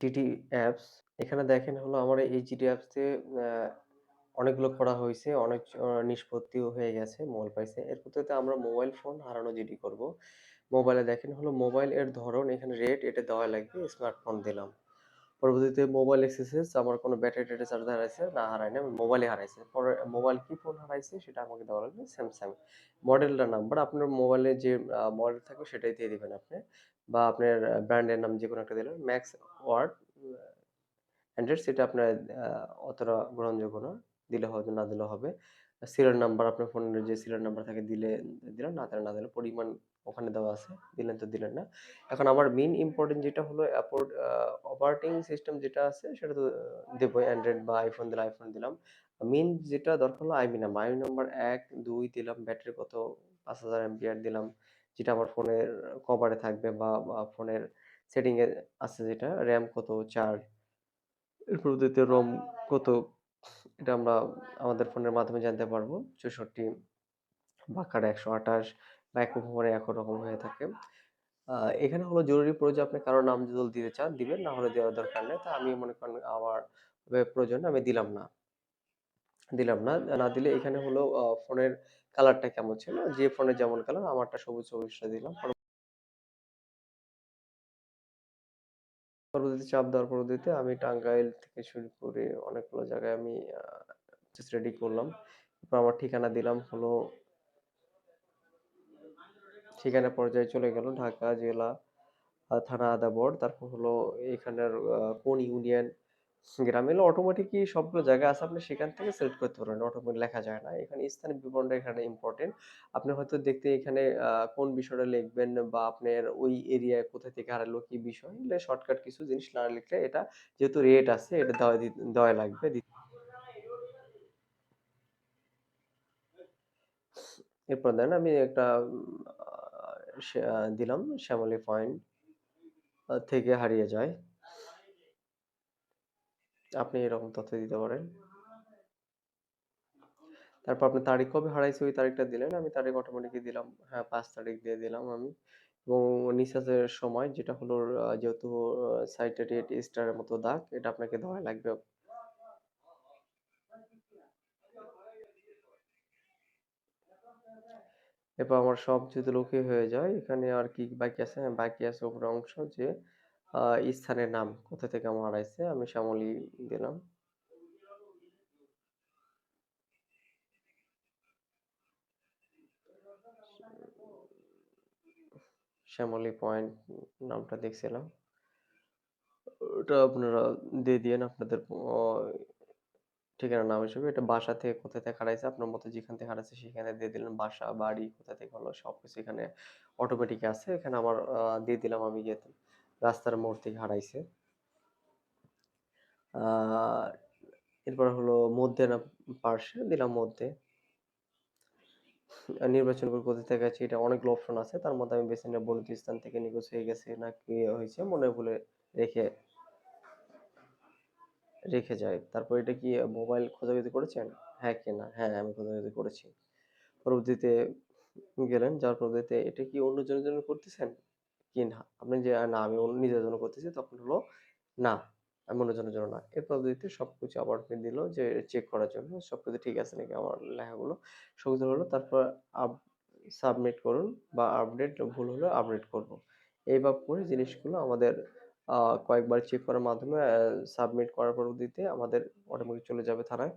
GT apps এখানে দেখেন হলো আমার এই জিটি অ্যাপসে অনেকগুলো করা হইছে, অনেক নিষ্পত্তিও হয়ে গেছে, মোবাইল পাইছে। এর ভিতরে আমরা মোবাইল ফোন হারানো জিডি করব। মোবাইলে দেখেন হলো মোবাইল এর ধরন এখানে রেট এটা দেওয়া লাগবে, স্মার্টফোন দিলাম। পরবর্তীতে মোবাইল এক্সেসরিজ আমার কোনো ব্যাটারি-ট্যাটারি চার্জার হারাইছে? না হারায় নাই, মোবাইলই হারাইছে। পরে মোবাইল কি ফোন হারাইছে সেটা আমাকে দেওয়া লাগবে স্যামসাং। মডেলটার নাম্বার আপনার মোবাইলে যে মডেল থাকবে সেটাই দিয়ে দিবেন আপনি। বা আপনার ব্র্যান্ডের নাম যেকোনো একটা দিলেন। ম্যাক্স ওয়ার্ড 100 সেটা আপনার আ অতটা গ্রহণযোগ্য না। দিলে হবে, না দিলেও হবে। সিরিয়াল নাম্বার আপনার ফোনের যে সিরিয়াল নাম্বার থাকে দিলেন, না দিলে না দিলেন। পরিমাণ ওখানে দেওয়া আছে। দিলেন তো দিলেন না। এখন আমার মেইন ইম্পোর্টেন্ট যেটা হলো অপারেটিং সিস্টেম যেটা আছে সেটা তো দেবই। অ্যান্ড্রয়েড বা আইফোন দিলে আইফোন দিলাম। মেইন যেটা দরকার হলো আইবি নাম্বার। আইবি নাম্বার ১, ২ দিলাম, ব্যাটারি কত ৫০০০ অ্যাম্পিয়ার দিলাম। যেটা আমার ফোনের কভারে থাকবে বা ফোনের সেটিং এ আছে যেটা, র‍্যাম কত ৪, এর পরবর্তীতে রম কত এটা আমরা আমাদের ফোনের মাধ্যমে জানতে পারবো। ৬৪ বাঁকার ১২৮ বা একক ভবনে একই রকম হয়ে থাকে। আ এখানে হলো জরুরি প্রয়োজন আপনি কারো নাম যদি দিতে চান দিবেন, না হলে দেওয়ার দরকার নেই। তা আমি মনে করেন আমার প্রয়োজন আমি দিলাম না। না দিলে এখানে হলো ফোনের কালারটা কেমন ছিল? যে ফোনের যেমন কালার আমারটা সবুজটা দিলাম। পরবর্তীতে চাপ দেওয়ার পরবর্তীতে আমি টাঙ্গাইল থেকে শুরু করে অনেকগুলো জায়গায় আমি রেডি করলাম। তারপর আমার ঠিকানা দিলাম হলো ঠিকানা পর্যায়ে চলে গেল ঢাকা জেলা, থানা আদাবর। তারপর হলো এখানের কোন ইউনিয়ন, গ্রাম এগুলো অটোমেটিকই সবগুলো জায়গা আছে আপনি সেখান থেকে সিলেক্ট করতে পারবেন। অটোমেটিক লেখা যায় না। এখানে স্থানিক বিবরণটা এখানে ইম্পোর্টেন্ট। আপনি হয়তো দেখতে এখানে কোন বিষয়টা লিখবেন বা আপনার ওই এরিয়ায় কোথা থেকে হারালো কি বিষয় এগুলো শর্টকাট কিছু জিনিস না লিখলে এটা যেহেতু রেট আছে এটা দেওয়াই লাগবে। এরপর দেন আমি একটা দিলাম শ্যামলী পয়েন্ট থেকে হারিয়ে যায়। আপনি এরকম তথ্য দিতে পারেন। তারপর আপনার তারিখ কবে হারাইছে ওই তারিখটা দিলেন। আমি তারিখ অটোমেটিকই দিলাম। হ্যাঁ, ৫ তারিখ দিয়ে দিলাম আমি। এবং নিঃশ্বাসের সময় যেটা হলো যেহেতু সাইটে রেড স্টারের মতো দাগ এটা আপনাকে দেওয়া লাগবে। এরপর আমার সব যদি ওকে হয়ে যায় এখানে আর কি বাকি আছে? হ্যাঁ, বাকি আছে উপরের অংশ যে আ স্থানের নাম কোথা থেকে আমার হারাইছে আমি শ্যামলী দিলাম। শ্যামলী পয়েন্ট নামটা দেখছিলাম। ওটা আপনারা দিয়ে দিয়েন আপনাদের ঠিকানার নাম হিসেবে। এটা বাসা থেকে কোথা থেকে হারাইছে আপনার মতো যেখান থেকে হারাইছে সেখানে দিয়ে দিলেন। বাসা, বাড়ি কোথা থেকে হলো সবকিছু এখানে অটোমেটিক আছে। এখানে আমার দিয়ে দিলাম আমি ইয়েতে রাস্তার মোড় থেকে হারাইছে। আ এরপর হলো মধ্যে না পার্শ্বে দিলাম মধ্যে। নির্বাচন করে কোথা থেকে আছে এটা অনেকগুলো অপশন আছে। তার মধ্যে আমি বেছে নেব বর্ণিত স্থান থেকে নিখোঁজ হয়ে গেছে নাকি হয়েছে মনে ভুলে রেখে রেখে যায়। তারপর এটা কি মোবাইল খোঁজাখুঁজি করেছেন? হ্যাঁ কিনা? হ্যাঁ, আমি খোঁজাখুঁজি করেছি। পরবর্তীতে গেলেন, যাওয়ার পরবর্তীতে এটা কি অন্যজনের জন্য করতেছেন? কি না? আপনি যে না আমি নিজের জন্য করতেছি তখন হলো না, আমি অন্যজনের জন্য না। এর পরবর্তীতে সবকিছু আবার দিল যে চেক করার জন্য সবকিছু ঠিক আছে নাকি আমার লেখাগুলো। সবকিছু হলো তারপর আপ সাবমিট করুন বা আপডেট ভুল হলে আপডেট করব। এইভাবে করে জিনিসগুলো আমাদের আ কয়েকবার চেক করার মাধ্যমে সাবমিট করার পরবর্তীতে আমাদের অটোমেটিক চলে যাবে থানায়।